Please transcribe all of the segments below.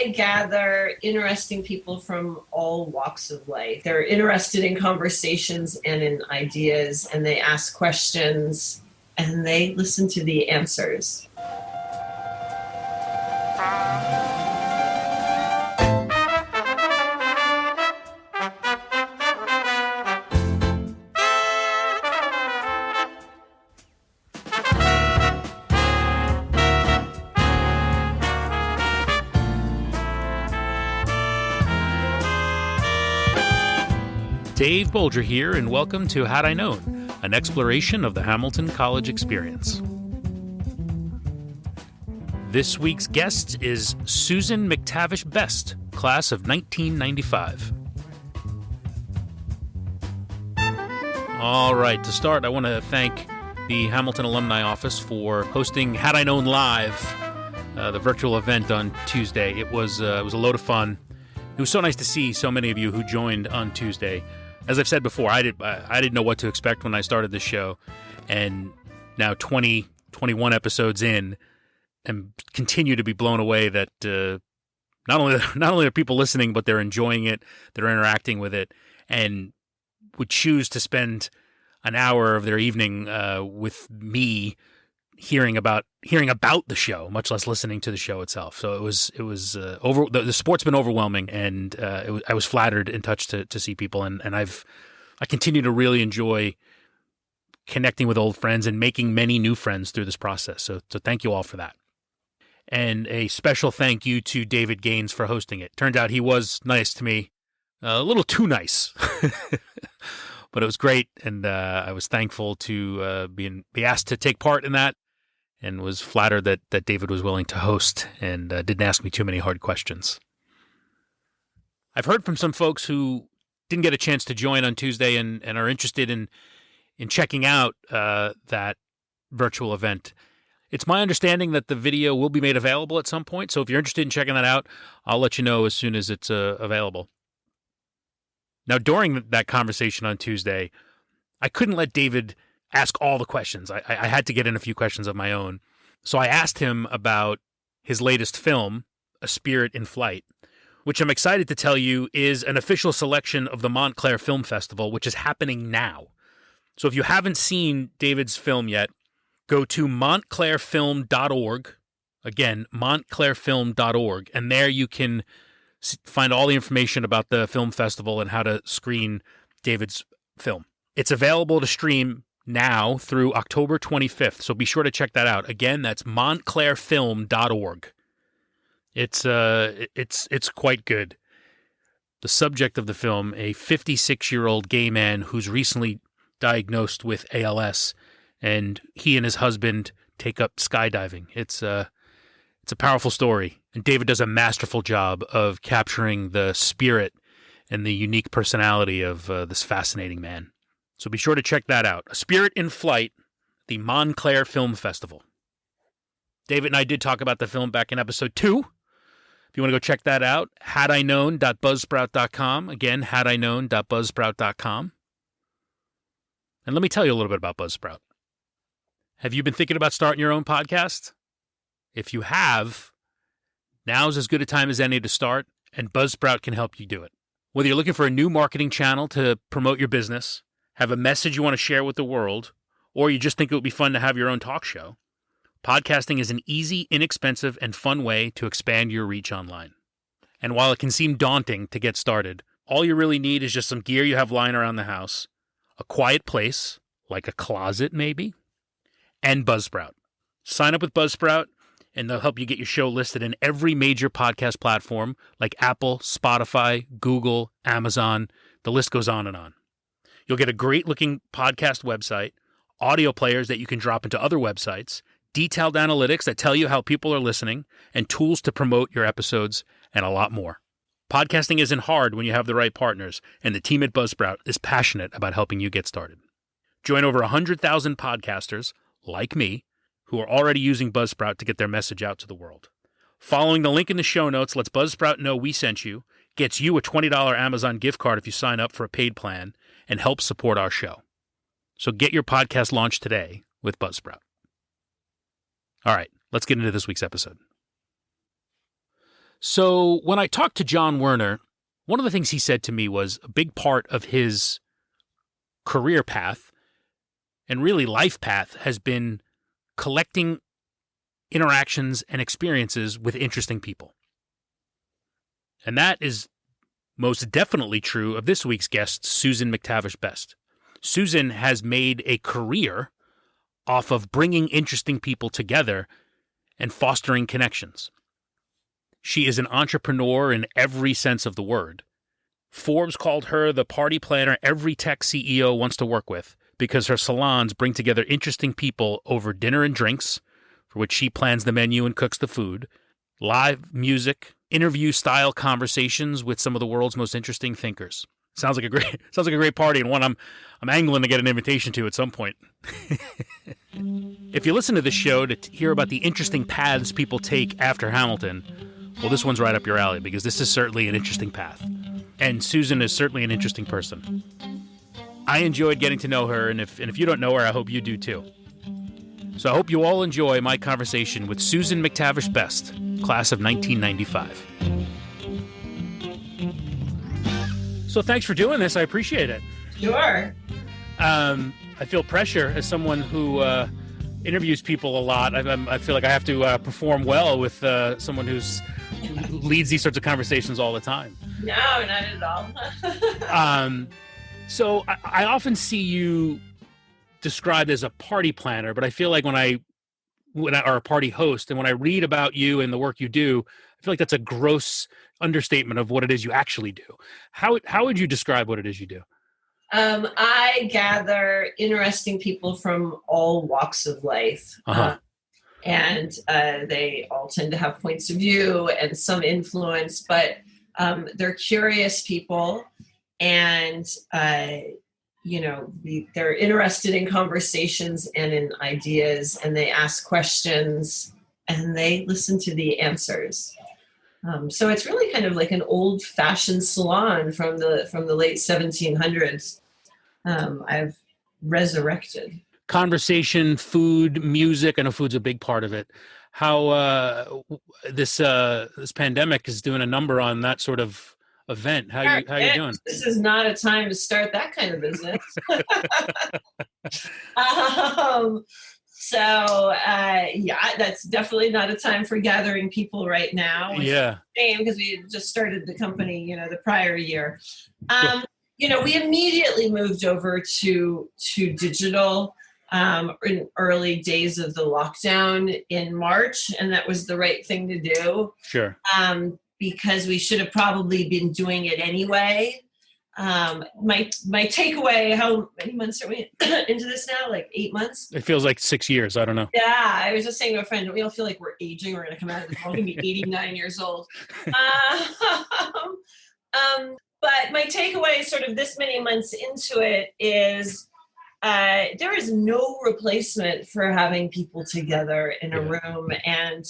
to gather interesting people from all walks of life. They're interested in conversations and in ideas, and they ask questions, and they listen to the answers. Dave Bolger here, and welcome to Had I Known, an exploration of the Hamilton College experience. This week's guest is Susan MacTavish Best, class of 1995. All right, to start, I want to thank the Hamilton Alumni Office for hosting Had I Known Live, the virtual event on Tuesday. It was a load of fun. It was so nice to see so many of you who joined on Tuesday. As I've said before, I didn't know what to expect when I started this show, and now 21 episodes in, and continue to be blown away that not only are people listening, but they're enjoying it, they're interacting with it, and would choose to spend an hour of their evening with me hearing about the show, much less listening to the show itself. So it was the support's been overwhelming, and I was flattered and touched to see people, and I continue to really enjoy connecting with old friends and making many new friends through this process. So thank you all for that. And a special thank you to David Gaines for hosting it. Turned out he was nice to me, a little too nice. But it was great, and I was thankful to be asked to take part in that, and was flattered that David was willing to host and didn't ask me too many hard questions. I've heard from some folks who didn't get a chance to join on Tuesday and are interested in checking out that virtual event. It's my understanding that the video will be made available at some point, so if you're interested in checking that out, I'll let you know as soon as it's available. Now, during that conversation on Tuesday, I couldn't let David ask all the questions. I had to get in a few questions of my own. So I asked him about his latest film, A Spirit in Flight, which I'm excited to tell you is an official selection of the Montclair Film Festival, which is happening now. So if you haven't seen David's film yet, go to montclairfilm.org. Again, montclairfilm.org. And there you can find all the information about the film festival and how to screen David's film. It's available to stream now through October 25th, so be sure to check that out. Again, that's montclairfilm.org. It's quite good. The subject of the film, a 56-year-old gay man who's recently diagnosed with ALS, and he and his husband take up skydiving. It's a powerful story, and David does a masterful job of capturing the spirit and the unique personality of this fascinating man. So be sure to check that out. A Spirit in Flight, the Montclair Film Festival. David and I did talk about the film back in episode 2. If you want to go check that out, hadiknown.buzzsprout.com. Again, hadiknown.buzzsprout.com. And let me tell you a little bit about Buzzsprout. Have you been thinking about starting your own podcast? If you have, now's as good a time as any to start, and Buzzsprout can help you do it. Whether you're looking for a new marketing channel to promote your business, have a message you want to share with the world, or you just think it would be fun to have your own talk show, podcasting is an easy, inexpensive, and fun way to expand your reach online. And while it can seem daunting to get started, all you really need is just some gear you have lying around the house, a quiet place, like a closet maybe, and Buzzsprout. Sign up with Buzzsprout, and they'll help you get your show listed in every major podcast platform like Apple, Spotify, Google, Amazon. The list goes on and on. You'll get a great-looking podcast website, audio players that you can drop into other websites, detailed analytics that tell you how people are listening, and tools to promote your episodes, and a lot more. Podcasting isn't hard when you have the right partners, and the team at Buzzsprout is passionate about helping you get started. Join over 100,000 podcasters, like me, who are already using Buzzsprout to get their message out to the world. Following the link in the show notes lets Buzzsprout know we sent you, gets you a $20 Amazon gift card if you sign up for a paid plan, and helps support our show. So get your podcast launched today with Buzzsprout. All right, let's get into this week's episode. So when I talked to John Werner, one of the things he said to me was a big part of his career path and really life path has been collecting interactions and experiences with interesting people. And that is most definitely true of this week's guest, Susan MacTavish Best. Susan has made a career off of bringing interesting people together and fostering connections. She is an entrepreneur in every sense of the word. Forbes called her the party planner every tech CEO wants to work with because her salons bring together interesting people over dinner and drinks, for which she plans the menu and cooks the food, live music, interview-style conversations with some of the world's most interesting thinkers. Sounds like a great party, and one I'm angling to get an invitation to at some point. If you listen to this show to hear about the interesting paths people take after Hamilton, well, this one's right up your alley because this is certainly an interesting path. And Susan is certainly an interesting person. I enjoyed getting to know her, and if you don't know her, I hope you do too. So I hope you all enjoy my conversation with Susan MacTavish Best, class of 1995. So thanks for doing this. I appreciate it. Sure. I feel pressure as someone who interviews people a lot. I feel like I have to perform well with someone who leads these sorts of conversations all the time. No, not at all. So I often see you described as a party planner, but I feel like when I or a party host, and when I read about you and the work you do, I feel like that's a gross understatement of what it is you actually do. How would you describe what it is you do? I gather interesting people from all walks of life. And they all tend to have points of view and some influence, but they're curious people, and they're interested in conversations and in ideas, and they ask questions and they listen to the answers. So it's really kind of like an old-fashioned salon from the late 1700s. I've resurrected. Conversation, food, music. I know food's a big part of it. How this pandemic is doing a number on that sort of event. How you doing? This is not a time to start that kind of business. That's definitely not a time for gathering people right now. Because we just started the company, the prior year. We immediately moved over to digital in early days of the lockdown in March, and that was the right thing to do. Sure. Because we should have probably been doing it anyway. My takeaway, how many months are we into this now? Like 8 months? It feels like 6 years. I don't know. Yeah, I was just saying to a friend, we all feel like we're aging. We're going to come out of this. We're going to be 89 years old. But my takeaway sort of this many months into it is there is no replacement for having people together in a room. And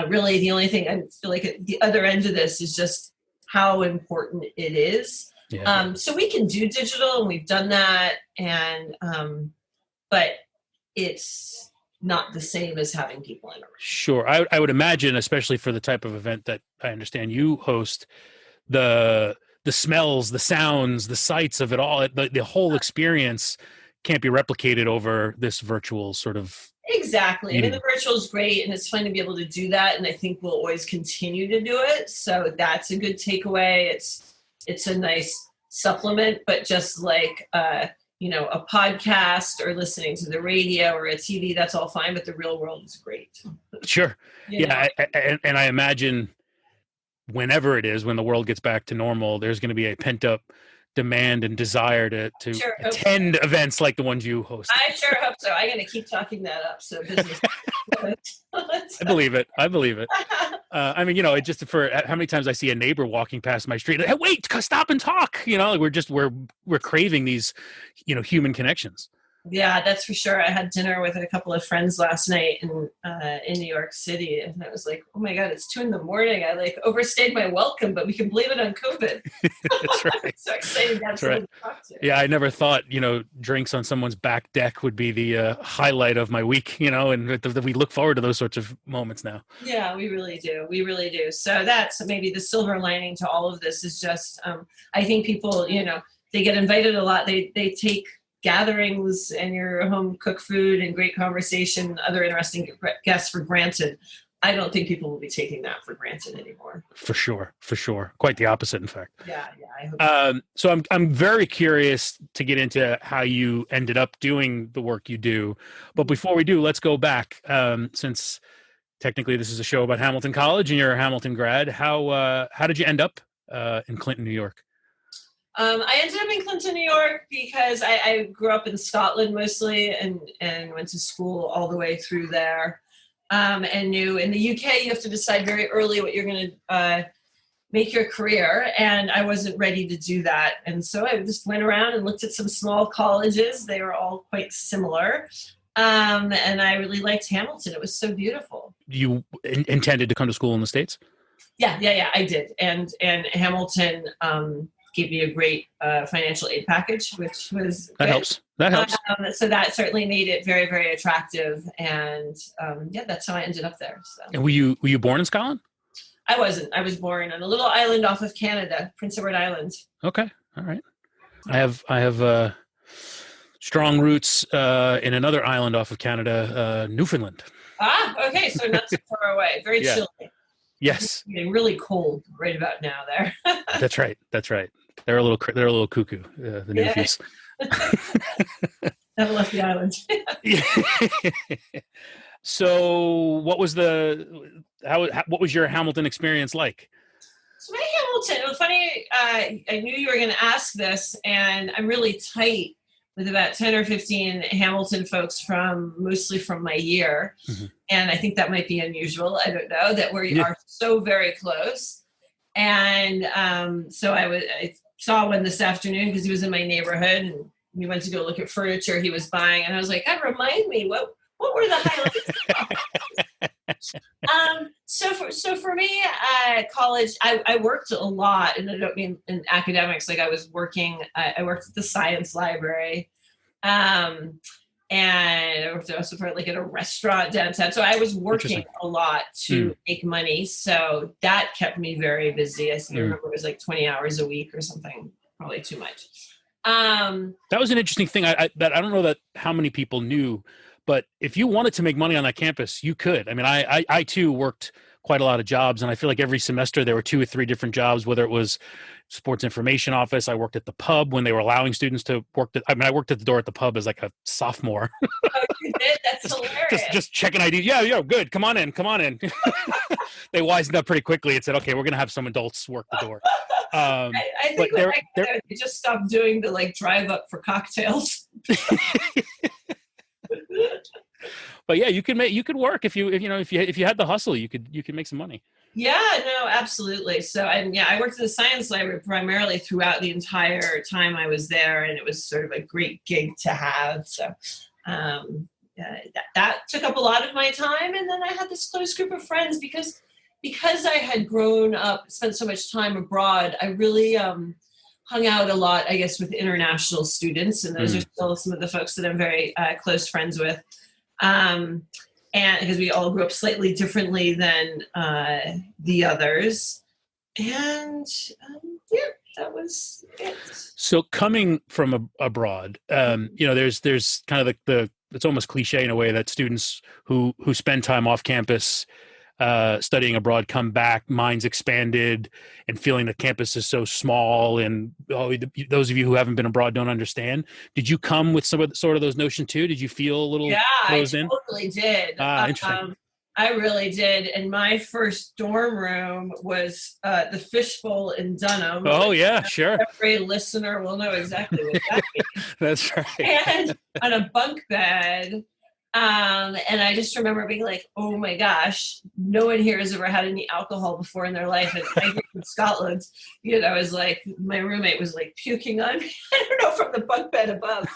really the only thing I feel like at the other end of this is just how important it is. Yeah. So we can do digital, and we've done that, and but it's not the same as having people in a room. Sure. I would imagine, especially for the type of event that I understand you host, the smells, the sounds, the sights of it all, the whole experience can't be replicated over this virtual sort of. Exactly. Meeting. I mean, the virtual is great, and it's fun to be able to do that, and I think we'll always continue to do it. So that's a good takeaway. It's a nice supplement, but just like a podcast or listening to the radio or a TV, that's all fine. But the real world is great. Sure. And I imagine whenever it is, when the world gets back to normal, there's going to be a pent up demand and desire to attend events like the ones you host. I sure hope so. I'm going to keep talking that up. So business. I believe it. I mean, it just for how many times I see a neighbor walking past my street, hey, wait, stop and talk. We're craving these, human connections. Yeah, that's for sure. I had dinner with a couple of friends last night in New York City, and I was like, "Oh my God, it's 2 a.m. I like overstayed my welcome, but we can blame it on COVID." That's right. So excited to have That's right. someone to talk to. Yeah, I never thought, drinks on someone's back deck would be the highlight of my week, and we look forward to those sorts of moments now. Yeah, we really do. We really do. So that's maybe the silver lining to all of this is just, I think people, they get invited a lot. They take gatherings and your home cooked food and great conversation, other interesting guests for granted. I don't think people will be taking that for granted anymore. For sure, for sure. Quite the opposite, in fact. Yeah, I hope. So I'm very curious to get into how you ended up doing the work you do. But before we do, let's go back. Since technically this is a show about Hamilton College and you're a Hamilton grad, how did you end up in Clinton, New York? I ended up in Clinton, New York because I grew up in Scotland mostly and went to school all the way through there. And knew in the UK, you have to decide very early what you're going to make your career. And I wasn't ready to do that. And so I just went around and looked at some small colleges. They were all quite similar. And I really liked Hamilton. It was so beautiful. You intended to come to school in the States? Yeah, I did. And Hamilton gave me a great financial aid package, which was that good. helps. That helps. So that certainly made it very, very attractive. And that's how I ended up there. So. And were you born in Scotland? I wasn't. I was born on a little island off of Canada, Prince Edward Island. Okay, all right. I have strong roots in another island off of Canada, Newfoundland. Okay, so not so far away. Very chilly. Yes. It's getting really cold right about now there. That's right. They're a little cuckoo, the Newfies. Never left the island. So, what was your Hamilton experience like? So my Hamilton, it was funny. I knew you were going to ask this, and I'm really tight with about 10 or 15 Hamilton folks mostly from my year. Mm-hmm. And I think that might be unusual. I don't know that we are so very close. And so I saw one this afternoon because he was in my neighborhood and we went to go look at furniture he was buying. And I was like, God, remind me, what were the highlights? So for me, college, I worked a lot, and I don't mean in academics. Like I worked at the science library, and I worked also for like at a restaurant downtown. So I was working a lot to make money. So that kept me very busy. I remember it was like 20 hours a week or something, probably too much. That was an interesting thing. I don't know that how many people knew. But if you wanted to make money on that campus, you could. I mean, I too worked quite a lot of jobs, and I feel like every semester there were 2 or 3 different jobs, whether it was sports information office. I worked at the pub when they were allowing students to work. I worked at the door at the pub as like a sophomore. Oh, you did? That's hilarious. just checking ID. Yeah, good. Come on in. They wisened up pretty quickly and said, okay, we're going to have some adults work the door. I think they just stopped doing the like drive up for cocktails. But yeah, you could work if you had the hustle, you could make some money. Yeah, no, absolutely. So I worked at the science library primarily throughout the entire time I was there, and it was sort of a great gig to have. So that took up a lot of my time, and then I had this close group of friends because I had grown up, spent so much time abroad. I really hung out a lot, I guess, with international students, and those are still some of the folks that I'm very close friends with. And because we all grew up slightly differently than the others. And that was it. So coming from abroad, there's kind of the it's almost cliche in a way that students who spend time off campus studying abroad come back, minds expanded, and feeling that campus is so small, and those of you who haven't been abroad don't understand. Did you come with sort of those notions too? Did you feel a little closed in? Yeah, I totally did. Interesting. I really did. And my first dorm room was the Fishbowl in Dunham. Oh, yeah, sure. Every listener will know exactly what that means. That's right. And on a bunk bed And I just remember being like, oh my gosh, no one here has ever had any alcohol before in their life. And I grew up in Scotland, I was like, my roommate was like puking on me, I don't know, from the bunk bed above.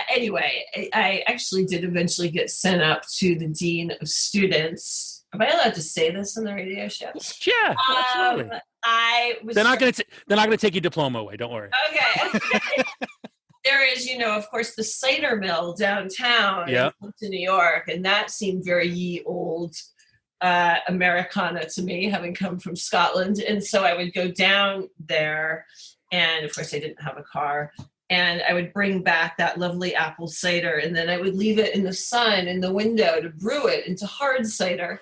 Anyway, I actually did eventually get sent up to the dean of students. Am I allowed to say this on the radio show? Yeah, absolutely. I was. They're not going to take your diploma away. Don't worry. Okay. There is, of course, the cider mill downtown in New York, and that seemed very ye old Americana to me, having come from Scotland. And so I would go down there, and of course I didn't have a car, and I would bring back that lovely apple cider, and then I would leave it in the sun in the window to brew it into hard cider.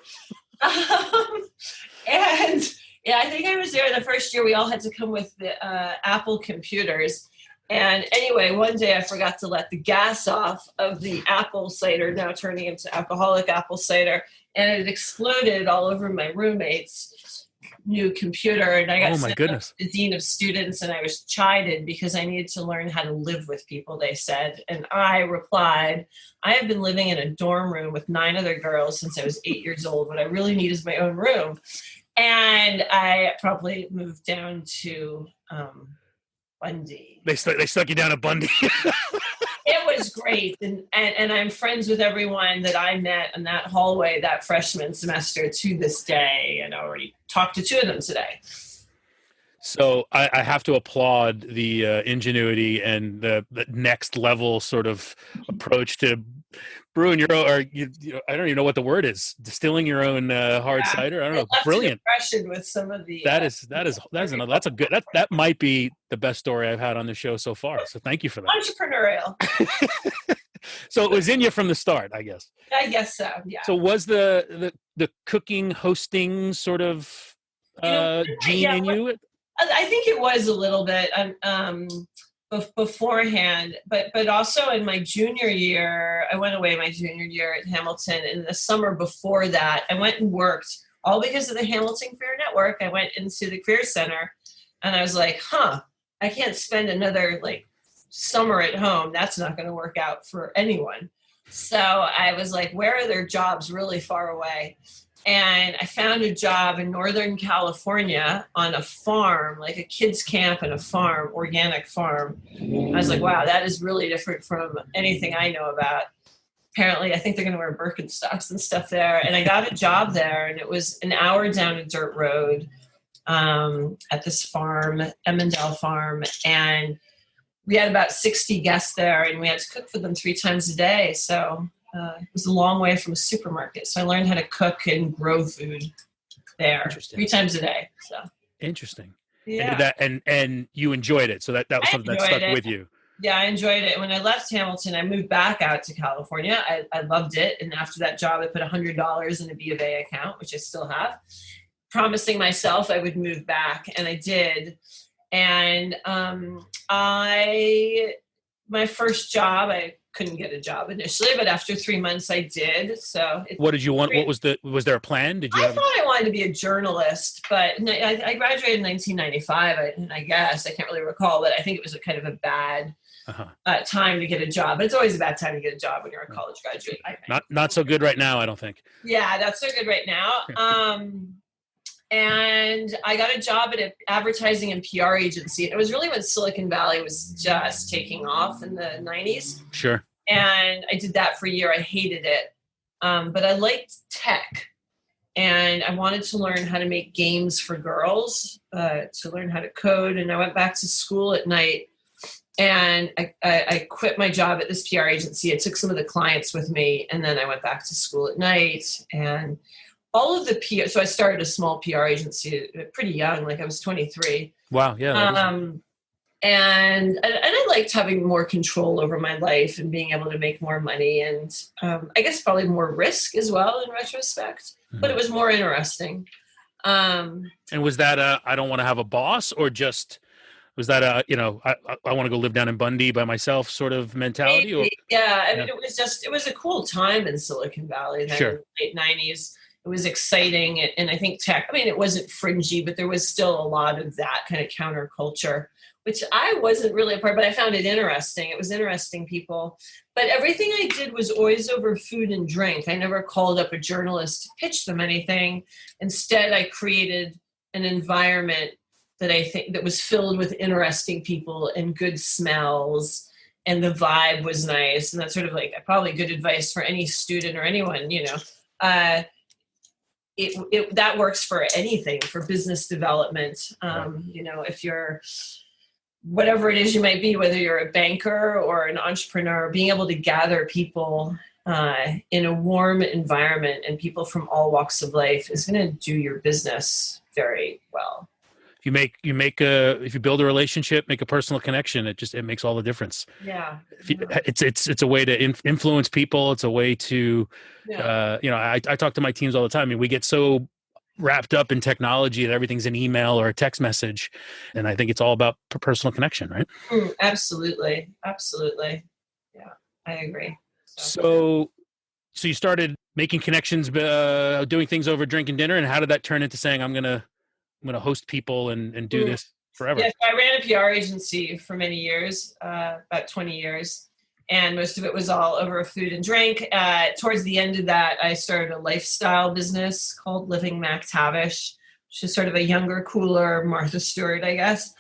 And yeah, I think I was there the first year. We all had to come with the Apple computers. And anyway, one day I forgot to let the gas off of the apple cider, now turning into alcoholic apple cider, and it exploded all over my roommate's new computer. And I got sent to the dean of students, and I was chided because I needed to learn how to live with people, they said. And I replied, I have been living in a dorm room with 9 other girls since I was 8 years old. What I really need is my own room. And I probably moved down to Bundy. They stuck you down at Bundy. It was great. And I'm friends with everyone that I met in that hallway that freshman semester to this day. And I already talked to 2 of them today. So I have to applaud the ingenuity and the next level sort of approach to brewing your own, or I don't even know what the word is, distilling your own hard cider. I don't know. Brilliant. Impression with some of the that's a good, that might be the best story I've had on the show so far. So thank you for that. Entrepreneurial. So it was in you from the start, I guess. I guess so. Yeah. So was the cooking, hosting sort of gene in you? I think it was a little bit beforehand, but also in my junior year, I went away my junior year at Hamilton. In the summer before that, I went and worked, all because of the Hamilton Career Network. I went into the Career Center, and I was like, I can't spend another summer at home. That's not going to work out for anyone. So I was like, where are there jobs really far away? And I found a job in Northern California on a farm, like a kids camp and a farm, organic farm. I was like, wow, that is really different from anything I know about. Apparently, I think they're going to wear Birkenstocks and stuff there. And I got a job there, and it was an hour down a dirt road at this farm, Emmondale Farm. And we had about 60 guests there, and we had to cook for them 3 times a day. So it was a long way from a supermarket. So I learned how to cook and grow food there 3 times a day. So interesting. Yeah. And you enjoyed it. So that was something that stuck with you. Yeah, I enjoyed it. When I left Hamilton, I moved back out to California. I loved it. And after that job, I put $100 in a B of A account, which I still have, promising myself I would move back. And I did. And my first job, I couldn't get a job initially, but after 3 months I did. So what did you want? What was was there a plan? Did you I thought I wanted to be a journalist, but I graduated in 1995. And I guess I can't really recall, but I think it was a kind of a bad time to get a job. But it's always a bad time to get a job when you're a college graduate. Not so good right now, I don't think. Yeah, not so good right now. And I got a job at an advertising and PR agency. It was really when Silicon Valley was just taking off in the 90s. Sure. And I did that for a year. I hated it. But I liked tech. And I wanted to learn how to make games for girls, to learn how to code. And I went back to school at night. And I quit my job at this PR agency. I took some of the clients with me. And then I went back to school at night. And all of the PR, so I started a small PR agency pretty young, like I was 23. Wow, yeah. And I liked having more control over my life and being able to make more money, and I guess probably more risk as well in retrospect, but it was more interesting. And was that I don't want to have a boss, or just was that I want to go live down in Bundy by myself sort of mentality? Maybe, yeah, I mean, it was a cool time in Silicon Valley then, sure. in the late 90s. it was exciting. And I think tech, I mean, it wasn't fringy, but there was still a lot of that kind of counterculture, which I wasn't really a part, but I found it interesting. It was interesting people. But everything I did was always over food and drink. I never called up a journalist to pitch them anything. Instead, I created an environment that I think that was filled with interesting people and good smells, and the vibe was nice. And that's sort of like probably good advice for any student or anyone, that works for anything, for business development. If you're whatever it is you might be, whether you're a banker or an entrepreneur, being able to gather people in a warm environment and people from all walks of life is going to do your business very well. If you build a relationship, make a personal connection, it makes all the difference. Yeah. It's a way to influence people. It's a way to, I talk to my teams all the time. I mean, we get so wrapped up in technology that everything's an email or a text message. And I think it's all about personal connection, right? Absolutely. Absolutely. Yeah, I agree. So you started making connections, doing things over drinking dinner. And how did that turn into saying, I'm going to host people and do this forever? Yes, I ran a PR agency for many years, about 20 years. And most of it was all over food and drink. Towards the end of that, I started a lifestyle business called Living MacTavish, which is sort of a younger, cooler Martha Stewart, I guess.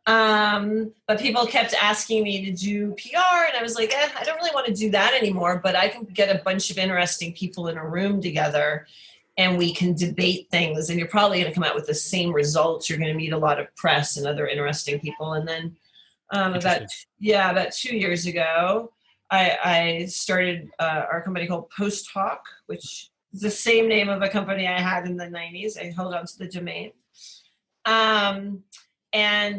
But people kept asking me to do PR, and I was like, I don't really want to do that anymore, but I can get a bunch of interesting people in a room together and we can debate things, and you're probably going to come out with the same results. You're going to meet a lot of press and other interesting people. And then about 2 years ago, I started our company called Post Talk, which is the same name of a company I had in the 90s. I held on to the domain. And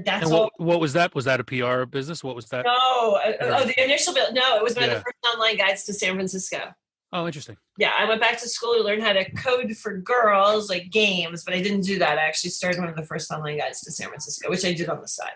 that's all. What was that? Was that a PR business? What was that? No. The initial build. No, it was one of the first online guides to San Francisco. Oh, interesting. Yeah, I went back to school to learn how to code for girls, like games, but I didn't do that. I actually started one of the first online guides to San Francisco, which I did on the side.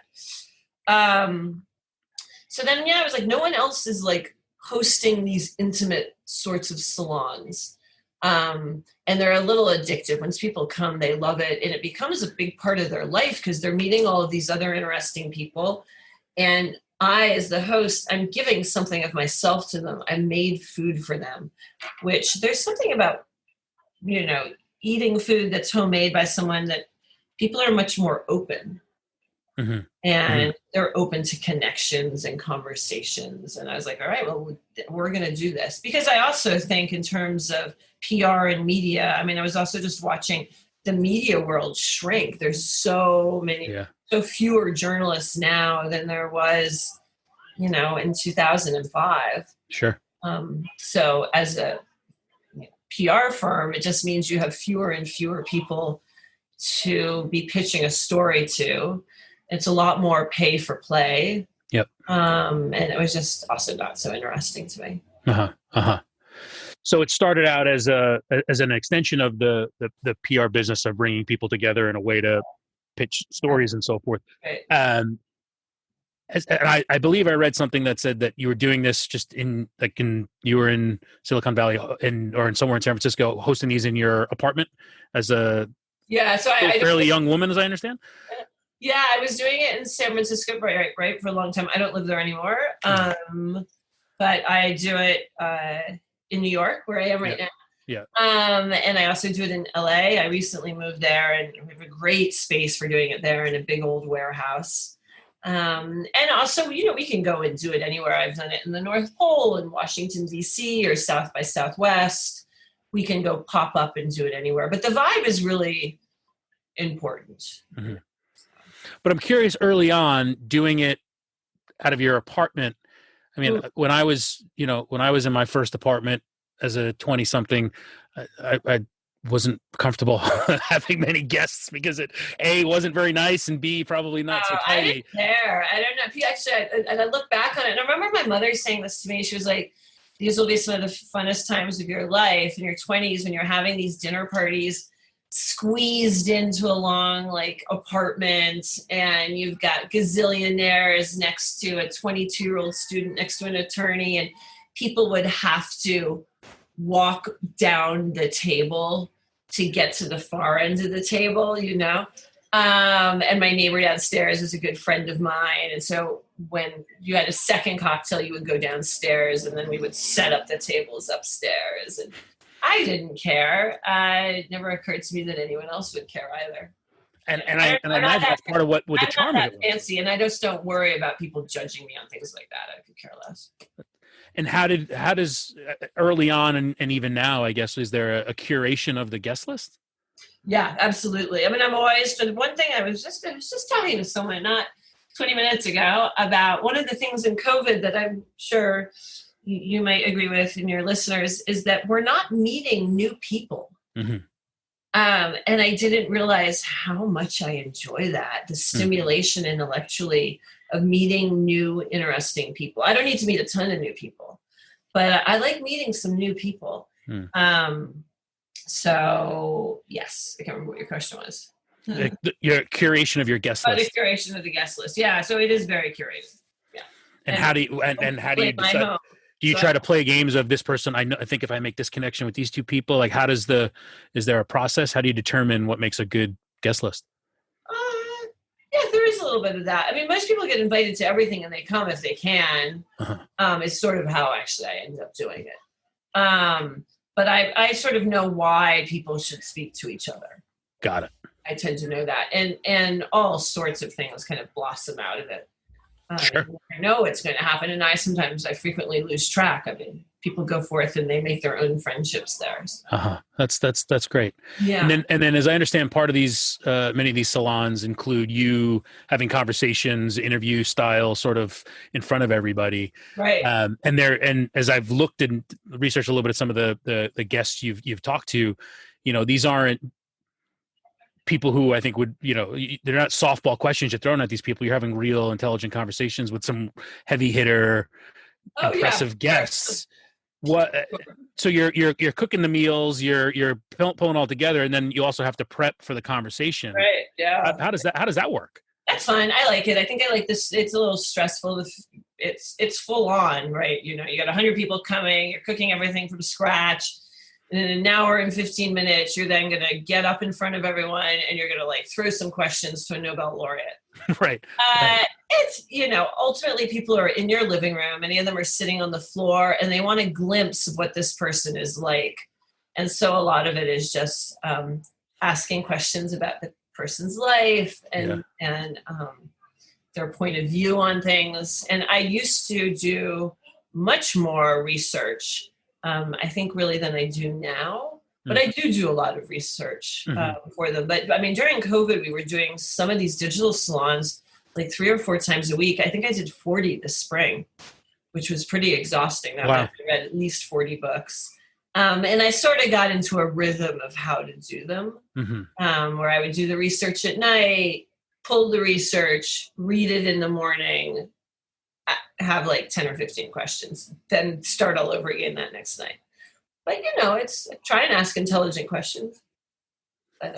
So then, I was like, no one else is like hosting these intimate sorts of salons. And they're a little addictive. Once people come, they love it. And it becomes a big part of their life because they're meeting all of these other interesting people. And I, as the host, I'm giving something of myself to them. I made food for them, which there's something about, eating food that's homemade by someone that people are much more open. Mm-hmm. And they're open to connections and conversations. And I was like, all right, well, we're going to do this. Because I also think in terms of PR and media, I mean, I was also just watching the media world shrink. There's so fewer journalists now than there was, in 2005. Sure. So as a PR firm, it just means you have fewer and fewer people to be pitching a story to. It's a lot more pay for play. Yep. And it was just also not so interesting to me. So it started out as an extension of the PR business of bringing people together in a way to pitch stories and so forth. Right. And I believe I read something that said that you were doing this just you were in Silicon Valley or in somewhere in San Francisco, hosting these in your apartment as a fairly young woman, as I understand. Yeah, I was doing it in San Francisco, right, for a long time. I don't live there anymore, but I do it in New York, where I am right now. Yeah. And I also do it in LA. I recently moved there, and we have a great space for doing it there in a big old warehouse. And also, we can go and do it anywhere. I've done it in the North Pole, in Washington, D.C., or South by Southwest. We can go pop up and do it anywhere. But the vibe is really important. Mm-hmm. But I'm curious, early on, doing it out of your apartment. I mean, when I was in my first apartment as a 20-something, I wasn't comfortable having many guests because it A, wasn't very nice, and B, probably not so tidy. I didn't care. I don't know. Actually, and I look back on it, and I remember my mother saying this to me. She was like, these will be some of the funnest times of your life in your 20s when you're having these dinner parties squeezed into a long apartment, and you've got gazillionaires next to a 22-year-old student next to an attorney, and people would have to walk down the table to get to the far end of the table, and my neighbor downstairs is a good friend of mine. And so when you had a second cocktail, you would go downstairs and then we would set up the tables upstairs. And I didn't care. It never occurred to me that anyone else would care either. And I imagine that's part of what the charm of it was. Fancy, and I just don't worry about people judging me on things like that. I could care less. And how does early on and even now, I guess, is there a curation of the guest list? Yeah, absolutely. I mean, I'm always, one thing I was just talking to someone not 20 minutes ago about one of the things in COVID that I'm sure you might agree with and your listeners is that we're not meeting new people. Mm-hmm. And I didn't realize how much I enjoy that, the stimulation intellectually of meeting new, interesting people. I don't need to meet a ton of new people, but I like meeting some new people. So yes, I can't remember what your question was. Your curation of your guest list. The curation of the guest list. Yeah. So it is very curated. Yeah. And how do you, and how do you decide? Do you try to play games of this person? I think if I make this connection with these two people, like is there a process? How do you determine what makes a good guest list? Yeah, there is a little bit of that. I mean, most people get invited to everything and they come if they can. It's sort of how actually I ended up doing it. But I sort of know why people should speak to each other. Got it. I tend to know that. And all sorts of things kind of blossom out of it. Sure. I know it's going to happen. And I frequently lose track. I mean, people go forth and they make their own friendships there. So. That's great. Yeah. And then as I understand, part of these, many of these salons include you having conversations, interview style, sort of in front of everybody. Right. And as I've looked and researched a little bit of some of the guests you've talked to, these aren't people who I think would, they're not softball questions you're throwing at these people. You're having real intelligent conversations with some heavy hitter, impressive guests. So you're cooking the meals, you're pulling all together, and then you also have to prep for the conversation. Right. Yeah. How does that work? That's fun. I like it. I think I like this. It's a little stressful. It's full on, right? You got 100 people coming, you're cooking everything from scratch. And in an hour and 15 minutes, you're then going to get up in front of everyone and you're going to throw some questions to a Nobel laureate. Right. It's, ultimately people are in your living room. Many of them are sitting on the floor and they want a glimpse of what this person is like. And so a lot of it is just asking questions about the person's life and their point of view on things. And I used to do much more research I think really than I do now, but I do a lot of research for them. But I mean, during COVID, we were doing some of these digital salons 3 or 4 times a week. I think I did 40 this spring, which was pretty exhausting. Wow. I read at least 40 books. And I sort of got into a rhythm of how to do them, where I would do the research at night, pull the research, read it in the morning, have 10 or 15 questions, then start all over again that next night. But, it's try and ask intelligent questions. But,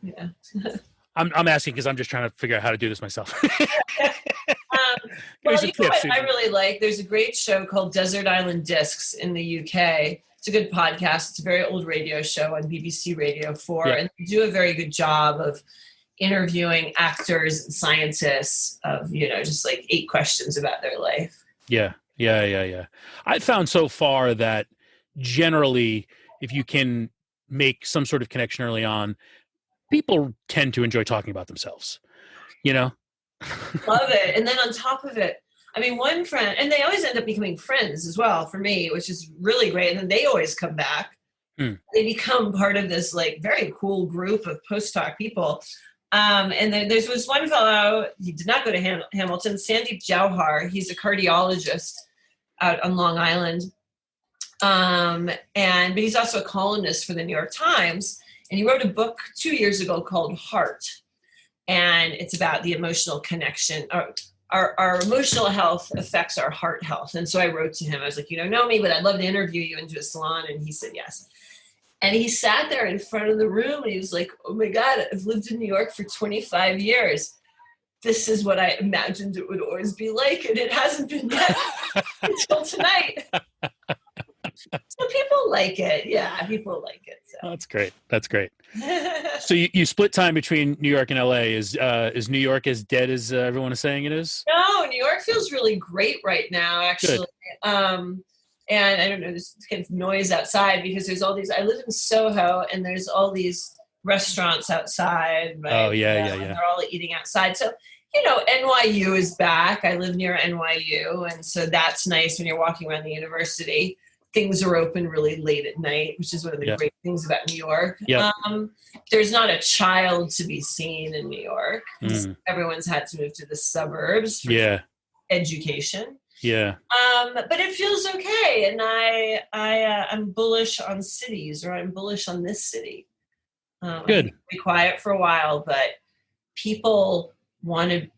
yeah. I'm asking because I'm just trying to figure out how to do this myself. Well, what I really like, there's a great show called Desert Island Discs in the UK. It's a good podcast. It's a very old radio show on BBC Radio 4. And they do a very good job of interviewing actors and scientists of, just 8 questions about their life. Yeah. I found so far that generally, if you can make some sort of connection early on, people tend to enjoy talking about themselves, Love it. And then on top of it, I mean, one friend, and they always end up becoming friends as well for me, which is really great. And then they always come back. They become part of this very cool group of post-doc people. And then there was one fellow, he did not go to Hamilton, Sandeep Jauhar. He's a cardiologist out on Long Island. But he's also a columnist for the New York Times. And he wrote a book 2 years ago called Heart. And it's about the emotional connection. Our emotional health affects our heart health. And so I wrote to him. I was like, you don't know me, but I'd love to interview you into a salon. And he said yes. And he sat there in front of the room and he was like, oh my God, I've lived in New York for 25 years. This is what I imagined it would always be like. And it hasn't been yet until tonight. So people like it. Yeah, people like it. Oh, that's great. That's great. So you split time between New York and LA. Is New York as dead as everyone is saying it is? No, New York feels really great right now, Good. actually. And I don't know, there's kind of noise outside because there's all these. I live in Soho, and there's all these restaurants outside. Right? Oh yeah, And they're all eating outside. So NYU is back. I live near NYU, and so that's nice when you're walking around the university. Things are open really late at night, which is one of the great things about New York. Yep. There's not a child to be seen in New York. Everyone's had to move to the suburbs for education. Yeah. But it feels okay, and I'm bullish on cities, or I'm bullish on this city. Good. Be quiet for a while, but people want to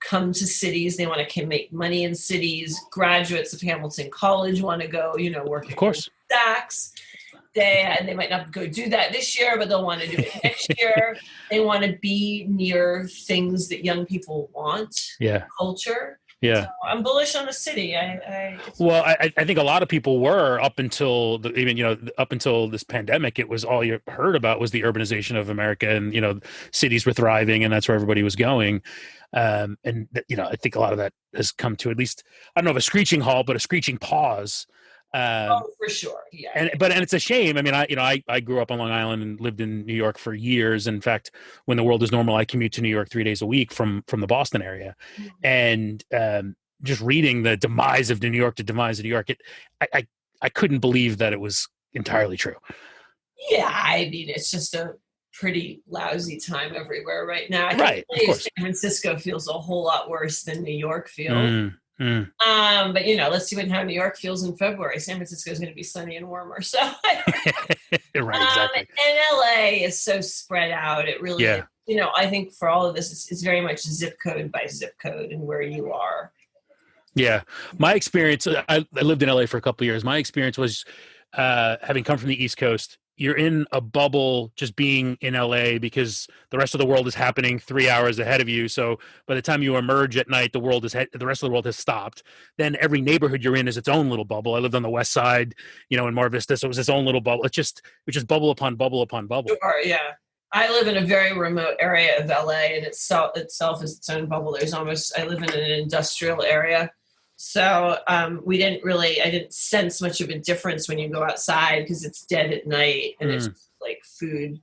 come to cities. They want to make money in cities. Graduates of Hamilton College want to go, work of course. at Saks. They might not go do that this year, but they'll want to do it next year. They want to be near things that young people want. Yeah. Culture. Yeah. So I'm bullish on the city. I think a lot of people were up until up until this pandemic. It was all you heard about was the urbanization of America, and cities were thriving, and that's where everybody was going. I think a lot of that has come to, at least, I don't know if a screeching halt, but a screeching pause. For sure. Yeah. And it's a shame. I mean, I grew up on Long Island and lived in New York for years. In fact, when the world is normal, I commute to New York 3 days a week from the Boston area. And just reading the demise of New York, I couldn't believe that it was entirely true. Yeah, I mean, it's just a pretty lousy time everywhere right now. I Right, can tell you San Francisco feels a whole lot worse than New York feels. But let's see how New York feels in February. San Francisco is going to be sunny and warmer. So right, exactly. And LA is so spread out. It really, I think for all of this, it's very much zip code by zip code and where you are. Yeah, my experience. I lived in LA for a couple of years. My experience was having come from the East Coast. You're in a bubble just being in LA because the rest of the world is happening 3 hours ahead of you. So by the time you emerge at night, the rest of the world has stopped. Then every neighborhood you're in is its own little bubble. I lived on the West Side, in Mar Vista, so it was its own little bubble. It's just bubble upon bubble upon bubble. Sure, yeah. I live in a very remote area of LA, and itself is its own bubble. I live in an industrial area. So I didn't sense much of a difference when you go outside because it's dead at night and it's like food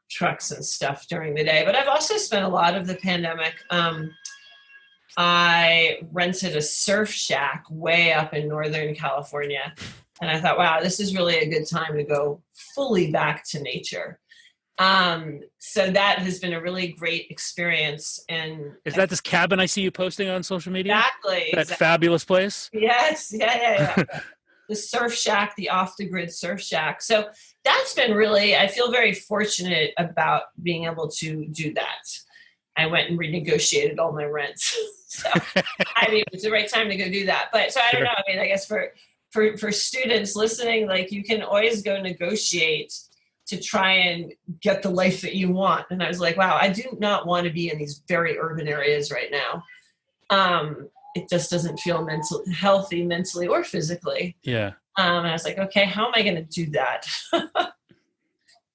trucks and stuff during the day. But I've also spent a lot of the pandemic. I rented a surf shack way up in Northern California. And I thought, wow, this is really a good time to go fully back to nature. So that has been a really great experience. And is that this cabin I see you posting on social media? Exactly. That fabulous place? Yes. Yeah. The surf shack, the off the grid surf shack. So that's been I feel very fortunate about being able to do that. I went and renegotiated all my rents. So it's the right time to go do that. But so I don't know. I mean, I guess for students listening, you can always go negotiate to try and get the life that you want. And I was like, wow, I do not want to be in these very urban areas right now. It just doesn't feel healthy mentally or physically. Yeah. And I was like, okay, how am I going to do that?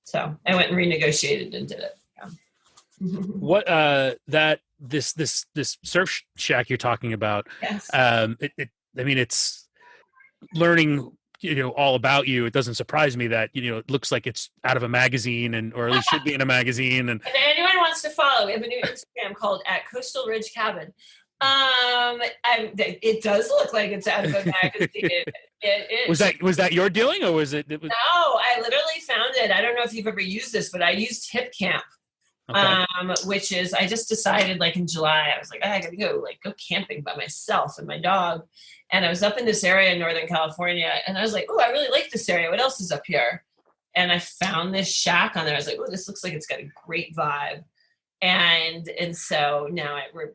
So I went and renegotiated and did it. Yeah. What this surf shack you're talking about? Yes. It's learning all about you. It doesn't surprise me that it looks like it's out of a magazine, or at least should be in a magazine. And if anyone wants to follow, we have a new Instagram called @CoastalRidgeCabin. It does look like it's out of a magazine. Was that your doing, or was it? No, I literally found it. I don't know if you've ever used this, but I used Hip Camp. Okay. Which is, I just decided in July, I was like, I gotta go camping by myself and my dog. And I was up in this area in Northern California, and I was like, oh, I really like this area. What else is up here? And I found this shack on there. I was like, oh, this looks like it's got a great vibe. And so now we're,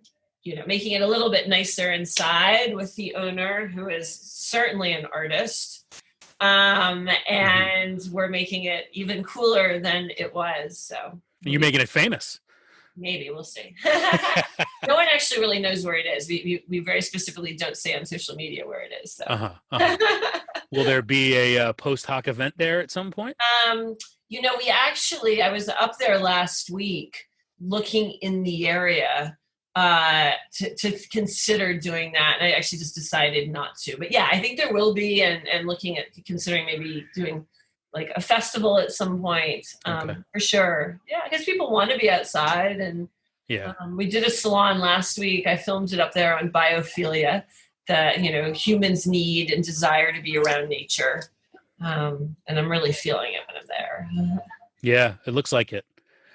making it a little bit nicer inside with the owner, who is certainly an artist. And we're making it even cooler than it was. So you're making it famous. Maybe we'll see. No one actually really knows where it is. We very specifically don't say on social media where it is. So. Will there be a post hoc event there at some point? I was up there last week looking in the area to consider doing that. And I actually just decided not to. But yeah, I think there will be, and looking at considering maybe doing like a festival at some point, for sure. Yeah, because people want to be outside. And we did a salon last week. I filmed it up there on biophilia, that, humans need and desire to be around nature. And I'm really feeling it when I'm there. Yeah, it looks like it.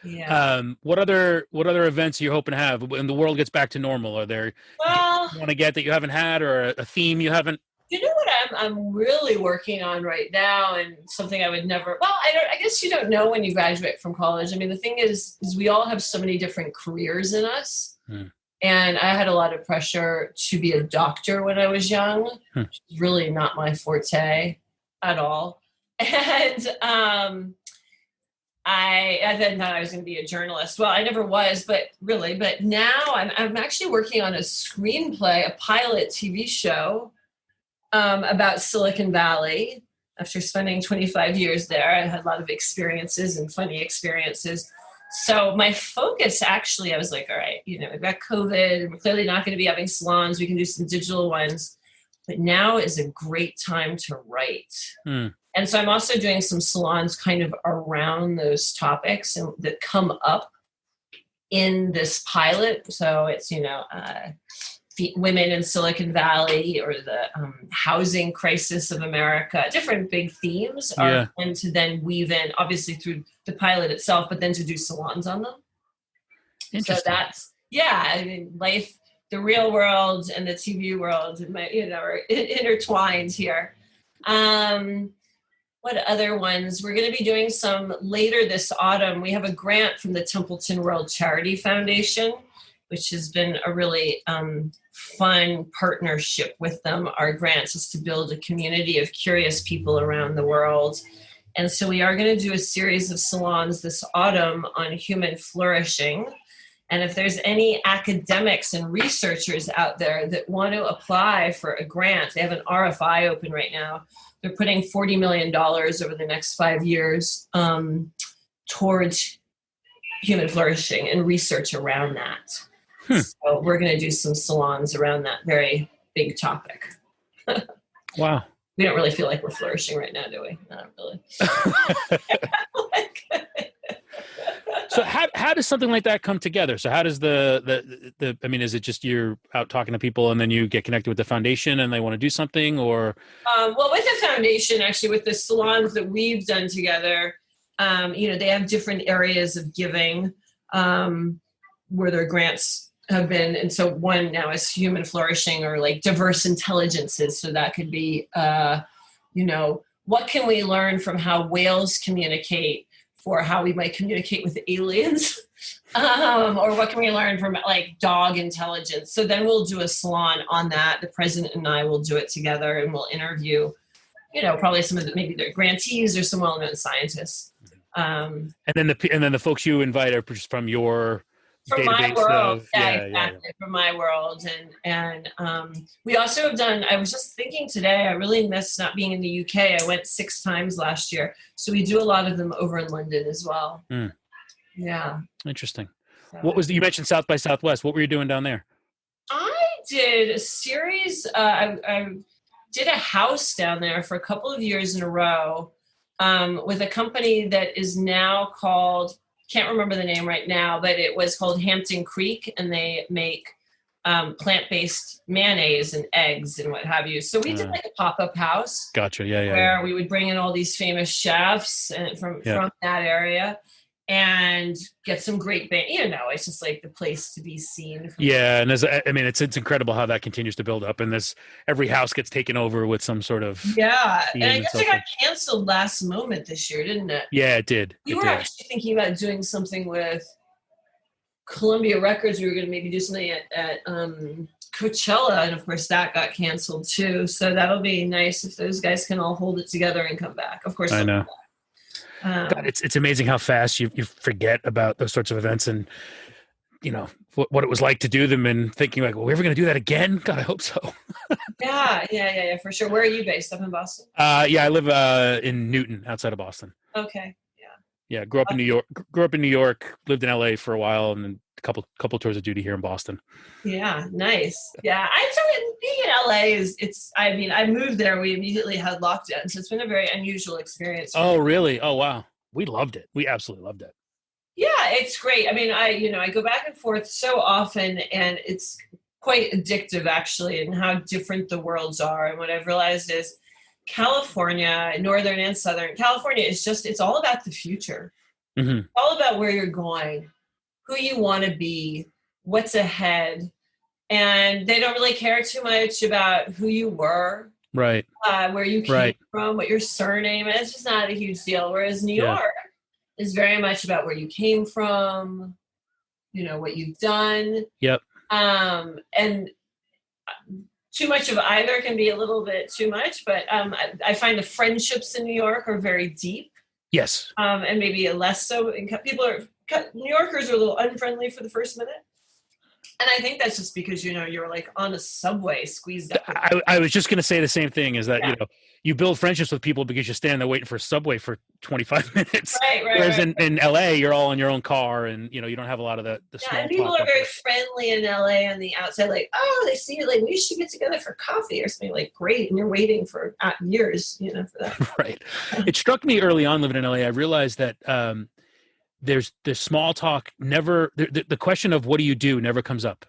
Yeah. What other events are you hoping to have when the world gets back to normal? Are there you want to get that you haven't had, or a theme you haven't? You know what I'm really working on right now, and something I would never. Well, I guess you don't know when you graduate from college. I mean, the thing is we all have so many different careers in us. And I had a lot of pressure to be a doctor when I was young, which is really not my forte at all. And I then thought I was going to be a journalist. Well, I never was, but now I'm actually working on a screenplay, a pilot TV show about Silicon Valley. After spending 25 years there, I had a lot of experiences and funny experiences. So my focus, actually, I was like, all right, we've got COVID, and we're clearly not going to be having salons. We can do some digital ones. But now is a great time to write. And so I'm also doing some salons kind of around those topics and that come up in this pilot. So it's, women in Silicon Valley, or the housing crisis of America. Different big themes are going to then weave in, obviously through the pilot itself, but then to do salons on them. So that's, life, the real world and the TV world, are intertwined here. What other ones? We're going to be doing some later this autumn. We have a grant from the Templeton World Charity Foundation, which has been a really fun partnership with them. Our grant is to build a community of curious people around the world. And so we are going to do a series of salons this autumn on human flourishing. And if there's any academics and researchers out there that want to apply for a grant, they have an RFI open right now. They're putting $40 million over the next 5 years towards human flourishing and research around that. So we're going to do some salons around that very big topic. Wow. We don't really feel like we're flourishing right now, do we? Not really. So how does something like that come together? So how does is it just you're out talking to people and then you get connected with the foundation and they want to do something, or? Well, with the foundation, actually, with the salons that we've done together, they have different areas of giving where their grants have been. And so one now is human flourishing, or like diverse intelligences. So that could be, what can we learn from how whales communicate for how we might communicate with aliens? Or what can we learn from like dog intelligence? So then we'll do a salon on that. The president and I will do it together, and we'll interview, probably some of maybe their grantees or some well-known scientists. And then the folks you invite are just from your from my world. Exactly. From my world. And we also have done, I was just thinking today, I really miss not being in the UK. I went 6 times last year. So we do a lot of them over in London as well. Yeah. Interesting. So, you mentioned South by Southwest. What were you doing down there? I did a series. I did a house down there for a couple of years in a row with a company that is now called, can't remember the name right now, but it was called Hampton Creek, and they make plant-based mayonnaise and eggs and what have you. So we did like a pop-up house. Gotcha. Where we would bring in all these famous chefs from that area and get some great it's just like the place to be seen. And it's incredible how that continues to build up, and every house gets taken over with some sort of and I guess it got canceled last moment this year, didn't it? Yeah, it did. We were actually thinking about doing something with Columbia Records. We were going to maybe do something at Coachella, and of course that got canceled too. So that'll be nice if those guys can all hold it together and come back. Of course, I know. God, it's amazing how fast you forget about those sorts of events, and what it was like to do them, and thinking like, well, we're ever going to do that again? God, I hope so. Yeah, for sure. Where are you based? Up in Boston? Yeah, I live in Newton, outside of Boston. Okay. Yeah, grew up in New York. Lived in LA for a while, and then a couple tours of duty here in Boston. Yeah, nice. Yeah, I so being in LA it's. I mean, I moved there. We immediately had lockdown, so it's been a very unusual experience. Oh, really? Oh, wow. We loved it. We absolutely loved it. Yeah, it's great. I mean, I go back and forth so often, and it's quite addictive actually, and how different the worlds are. And what I've realized is California, Northern and Southern California, it's all about the future. Mm-hmm. All about where you're going, who you want to be, what's ahead. And they don't really care too much about who you were, right? Where you came from, what your surname is. It's just not a huge deal. Whereas New York is very much about where you came from, what you've done. Yep. And too much of either can be a little bit too much, but I find the friendships in New York are very deep. Yes. And maybe less so. New Yorkers are a little unfriendly for the first minute. And I think that's just because, you're like on a subway squeezed up. I was just going to say the same thing, is that, you build friendships with people because you stand there waiting for a subway for 25 minutes. Right. Whereas in LA, you're all in your own car, and, you don't have a lot of the small and people talk are very friendly in LA on the outside. Like, oh, they see you, like, we should get together for coffee or something. Like, great. And you're waiting for years, for that. Right. It struck me early on living in LA. I realized that, there's the small talk never, the question of what do you do never comes up.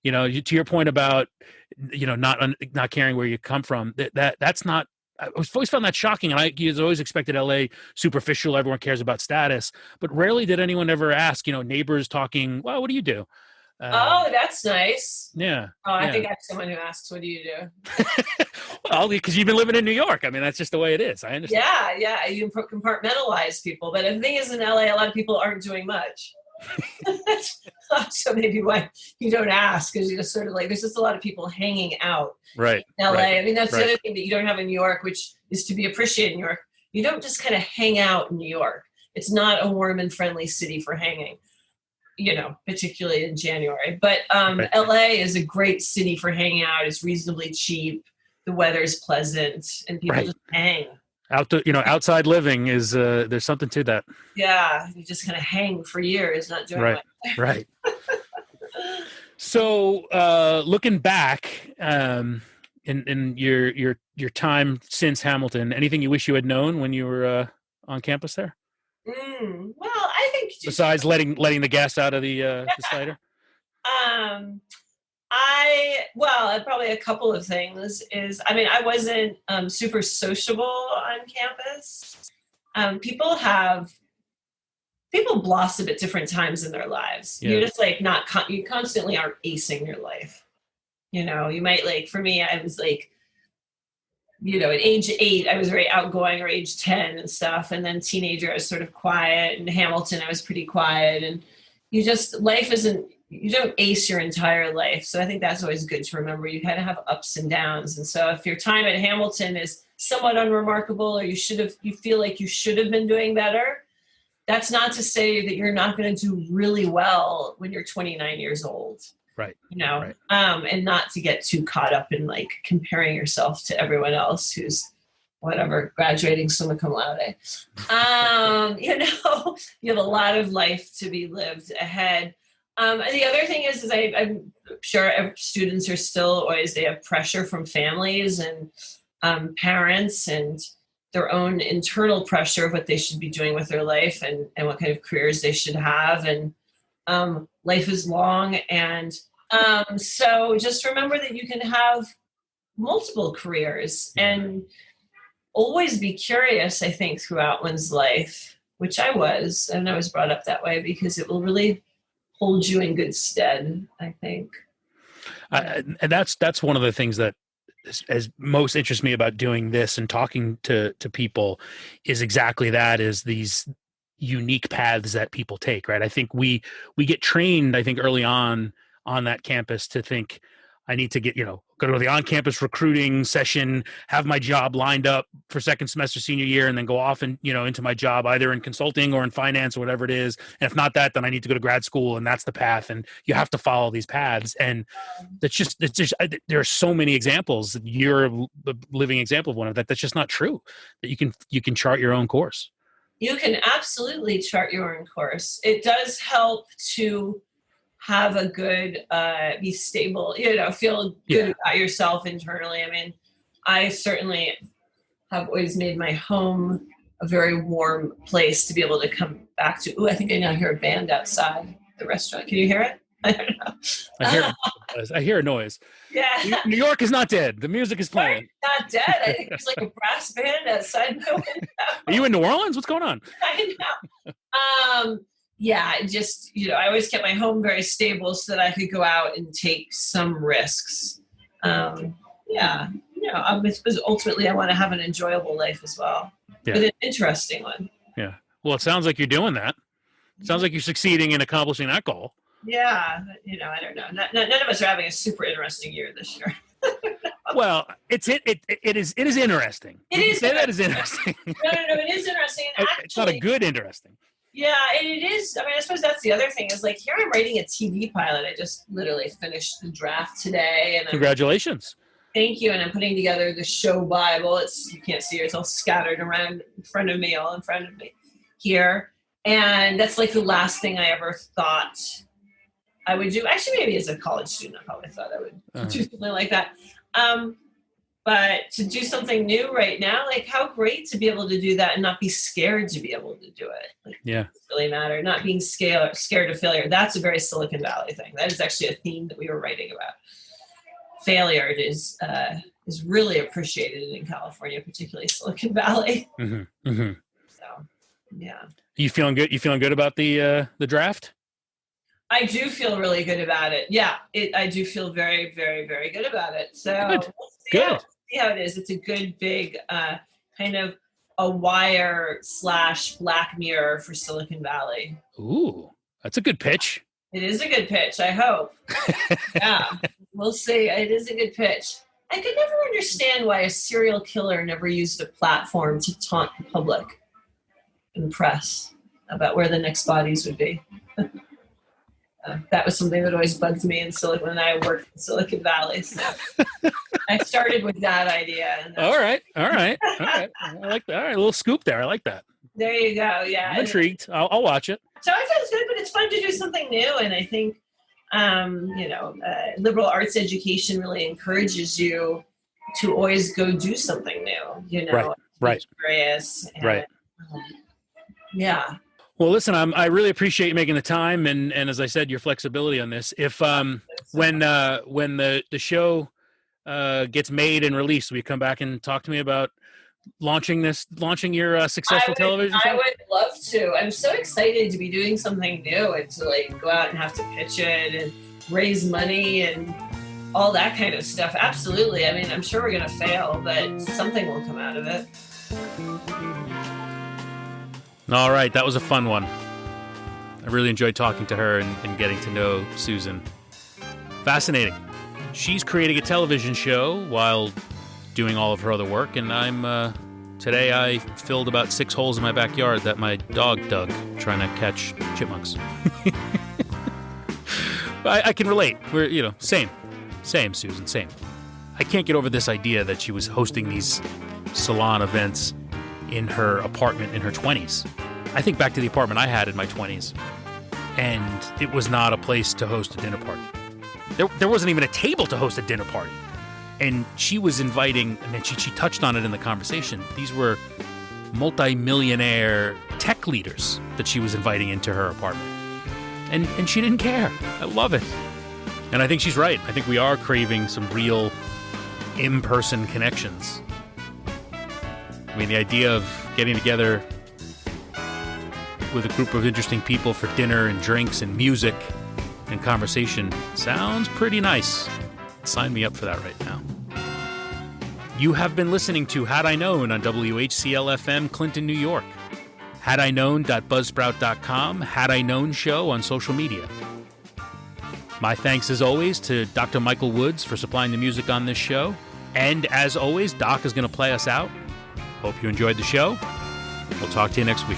To your point about, not caring where you come from, that's not, I always found that shocking. And I always expected LA superficial. Everyone cares about status, but rarely did anyone ever ask, neighbors talking, well, what do you do? Oh, that's nice. Yeah. Oh, I think I have someone who asks, what do you do? Well, because you've been living in New York. I mean, that's just the way it is. I understand. Yeah. You compartmentalize people. But the thing is, in LA, a lot of people aren't doing much. So maybe why you don't ask, because you just sort of like, there's just a lot of people hanging out in LA. Right. I mean, that's the other thing that you don't have in New York, which is to be appreciated in New York. You don't just kind of hang out in New York. It's not a warm and friendly city for hanging, particularly in January. But LA is a great city for hanging out. It's reasonably cheap. The weather's pleasant, and people just hang. Outside living is there's something to that. Yeah, you just kind of hang for years, not doing much. Right. So looking back, in your time since Hamilton, anything you wish you had known when you were on campus there? Well, I think besides letting the gas out of the cider. Probably a couple of things is, I wasn't super sociable on campus. People blossom at different times in their lives. Yeah. You're just like you constantly aren't acing your life. You might for me, I was like, at age 8, I was very outgoing, or age 10 and stuff. And then teenager, I was sort of quiet. And Hamilton, I was pretty quiet. And you don't ace your entire life. So I think that's always good to remember. You kind of have ups and downs. And so if your time at Hamilton is somewhat unremarkable, or you feel like you should have been doing better, that's not to say that you're not going to do really well when you're 29 years old. Right. Right. And not to get too caught up in comparing yourself to everyone else who's graduating summa cum laude. You have a lot of life to be lived ahead. And the other thing is I'm sure students are still always, they have pressure from families and parents, and their own internal pressure of what they should be doing with their life, and what kind of careers they should have. And life is long. And so just remember that you can have multiple careers, and always be curious, I think, throughout one's life, which I was, and I was brought up that way, because it will really hold you in good stead, I think. And that's one of the things that as most interests me about doing this and talking to people, is exactly that, is these unique paths that people take, right? I think we get trained, I think, early on that campus to think, I need to go to the on-campus recruiting session, have my job lined up for second semester senior year, and then go off and, into my job either in consulting or in finance or whatever it is. And if not that, then I need to go to grad school, and that's the path. And you have to follow these paths. And there are so many examples. You're the living example of one of that. That's just not true. That you can chart your own course. You can absolutely chart your own course. It does help to have a good, be stable, feel good about yourself internally. I mean, I certainly have always made my home a very warm place to be able to come back to. Ooh, I think I now hear a band outside the restaurant. Can you hear it? I don't know. I hear a noise. Yeah. New York is not dead. The music is playing. Not dead. I think there's like a brass band outside my window. Are you in New Orleans? What's going on? I know. Yeah, just, I always kept my home very stable so that I could go out and take some risks. Because ultimately I want to have an enjoyable life as well, but an interesting one. Yeah. Well, it sounds like you're doing that. It sounds like you're succeeding in accomplishing that goal. Yeah. I don't know. None of us are having a super interesting year this year. Well, it is interesting. It is. That is interesting. No, it is interesting. And actually, it's not a good interesting. Yeah, and it is. I mean, I suppose that's the other thing is like here I'm writing a TV pilot. I just literally finished the draft today. And congratulations. Thank you. And I'm putting together the show Bible. You can't see it. It's all scattered around in front of me, all in front of me here. And that's like the last thing I ever thought I would do. Actually, maybe as a college student, I probably thought I would do something like that. But to do something new right now, like how great to be able to do that and not be scared to be able to do it. Like, it doesn't really matter. Not being scared of failure. That's a very Silicon Valley thing. That is actually a theme that we were writing about. Failure is really appreciated in California, particularly Silicon Valley. Mm-hmm. Mm-hmm. So, yeah. You feeling good? You feeling good about the draft? I do feel really good about it. Yeah, I do feel very, very, very good about it. So Good. See how it is. It's a good, big kind of a wire / Black Mirror for Silicon Valley. Ooh, that's a good pitch. It is a good pitch, I hope. Yeah, we'll see. It is a good pitch. I could never understand why a serial killer never used a platform to taunt the public and press about where the next bodies would be. That was something that always bugged me when I worked in Silicon Valley. So I started with that idea. And All right. I like that. All right, a little scoop there. I like that. There you go. Yeah, I'm intrigued. I'll watch it. So I thought it's good, but it's fun to do something new. And I think, liberal arts education really encourages you to always go do something new. Right. Curious. And, right. Yeah. Well, listen, I really appreciate you making the time, and as I said, your flexibility on this. If when the show gets made and released, will you come back and talk to me about launching your successful television show? I would love to. I'm so excited to be doing something new and to like go out and have to pitch it and raise money and all that kind of stuff. Absolutely. I mean, I'm sure we're going to fail, but something will come out of it. All right, that was a fun one. I really enjoyed talking to her and getting to know Susan. Fascinating. She's creating a television show while doing all of her other work, and today I filled about 6 holes in my backyard that my dog dug trying to catch chipmunks. I can relate. We're, same, Susan, same. I can't get over this idea that she was hosting these salon events in her apartment in her 20s. I think back to the apartment I had in my 20s, and it was not a place to host a dinner party. There wasn't even a table to host a dinner party. And she was inviting, and then she touched on it in the conversation, these were multi-millionaire tech leaders that she was inviting into her apartment. And she didn't care. I love it. And I think she's right. I think we are craving some real in-person connections. I mean, the idea of getting together with a group of interesting people for dinner and drinks and music and conversation sounds pretty nice. Sign me up for that right now. You have been listening to Had I Known on WHCL-FM, Clinton, New York. HadIKnown.buzzsprout.com, Had I Known Show on social media. My thanks, as always, to Dr. Michael Woods for supplying the music on this show. And as always, Doc is going to play us out. Hope you enjoyed the show. We'll talk to you next week.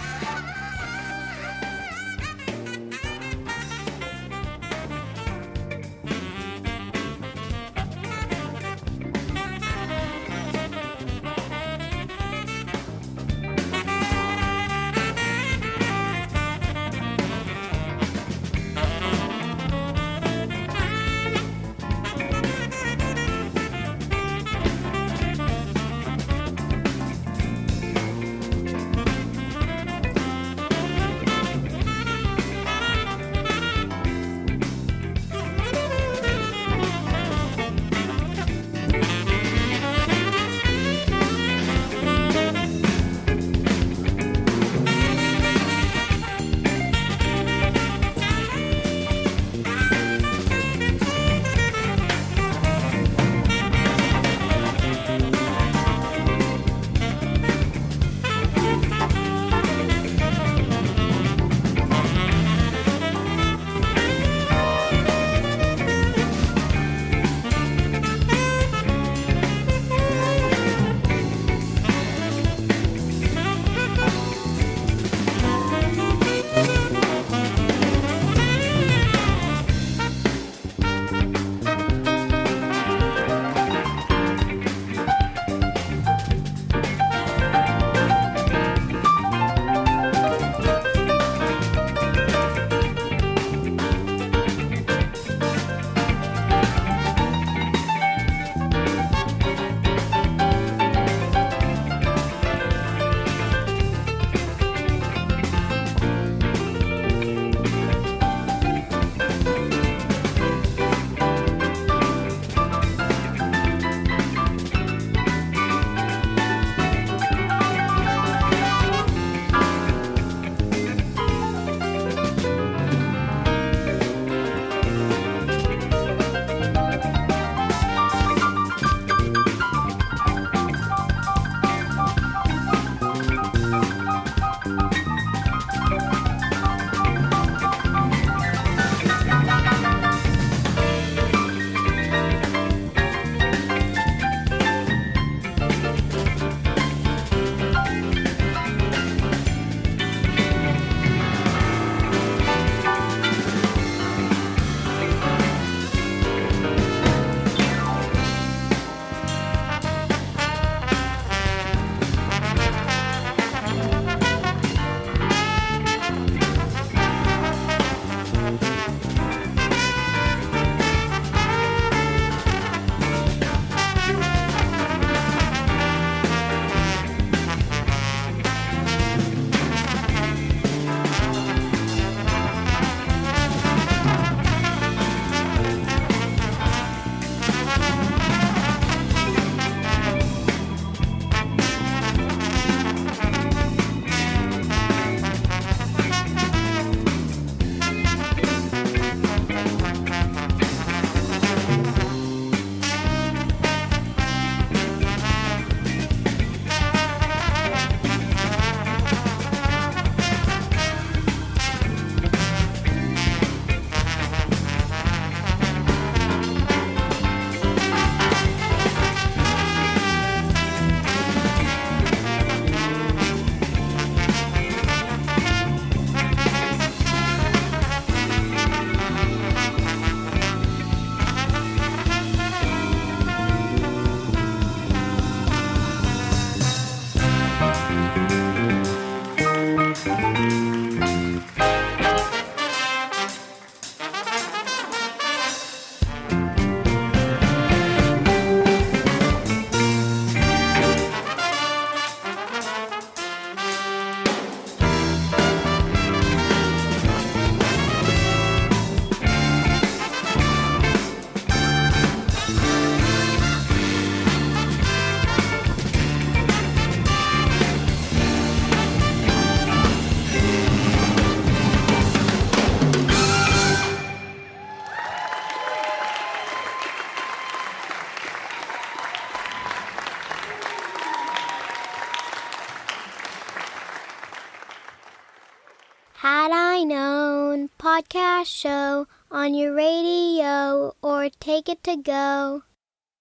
Had I Known podcast show on your radio or take it to go.